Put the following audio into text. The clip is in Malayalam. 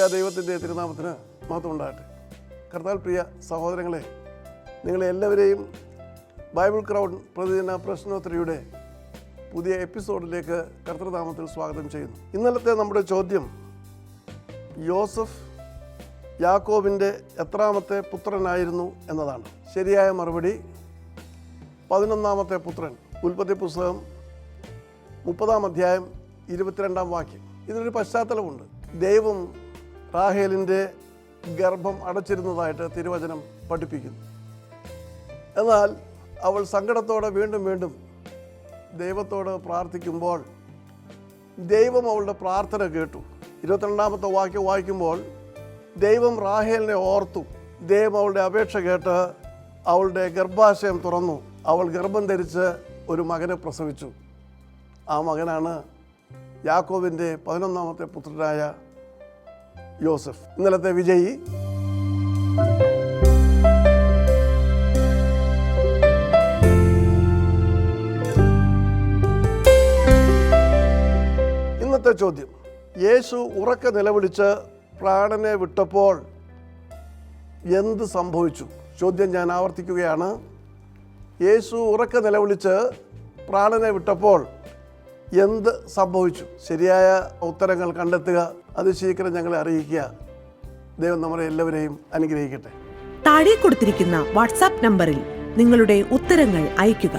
ഏക ദൈവത്തിൻ്റെ തിരുനാമത്തിന് മഹത്വം ഉണ്ടാകട്ടെ. കർത്താൽ പ്രിയ സഹോദരങ്ങളെ, നിങ്ങളെ എല്ലാവരെയും ബൈബിൾ ക്രൗഡ് പ്രതിദിന പ്രശ്നോത്തരിയുടെ പുതിയ എപ്പിസോഡിലേക്ക് കർത്തൃനാമത്തിൽ സ്വാഗതം ചെയ്യുന്നു. ഇന്നലത്തെ നമ്മുടെ ചോദ്യം യോസഫ് യാക്കോബിൻ്റെ എത്രാമത്തെ പുത്രനായിരുന്നു എന്നതാണ്. ശരിയായ മറുപടി 11ാമത്തെ പുത്രൻ. ഉൽപ്പത്തി പുസ്തകം 30-ാം അധ്യായം 22-ാം വാക്യം. ഇതിനൊരു പശ്ചാത്തലമുണ്ട്. ദൈവം റാഹേലിൻ്റെ ഗർഭം അടച്ചിരുന്നതായിട്ട് തിരുവചനം പഠിപ്പിക്കുന്നു. എന്നാൽ അവൾ സങ്കടത്തോടെ വീണ്ടും ദൈവത്തോട് പ്രാർത്ഥിക്കുമ്പോൾ ദൈവം അവളുടെ പ്രാർത്ഥന കേട്ടു. 22ാമത്തെ വാക്യം വായിക്കുമ്പോൾ ദൈവം റാഹേലിനെ ഓർത്തു. ദൈവം അവളുടെ അപേക്ഷ കേട്ട് അവളുടെ ഗർഭാശയം തുറന്നു. അവൾ ഗർഭം ധരിച്ച് ഒരു മകനെ പ്രസവിച്ചു. ആ മകനാണ് യാക്കോബിൻ്റെ 11ാമത്തെ പുത്രനായ യോസഫ്. ഇന്നലത്തെ വിജയി ഇന്നത്തെ ചോദ്യം, യേശു ഉറക്കെ നിലവിളിച്ച് പ്രാണനെ വിട്ടപ്പോൾ എന്ത് സംഭവിച്ചു? ചോദ്യം ഞാൻ ആവർത്തിക്കുകയാണ്. യേശു ഉറക്കെ നിലവിളിച്ച് പ്രാണനെ വിട്ടപ്പോൾ എന്ത് സംഭവിച്ചു? ശരിയായ ഉത്തരങ്ങൾ കണ്ടെത്തുക. അത് ശീഘ്രം ഞങ്ങളെ അറിയിക്കുക. ദൈവം നമ്മളെ എല്ലാവരെയും അനുഗ്രഹിക്കട്ടെ. താഴെ കൊടുത്തിരിക്കുന്ന വാട്സാപ്പ് നമ്പറിൽ നിങ്ങളുടെ ഉത്തരങ്ങൾ അയയ്ക്കുക.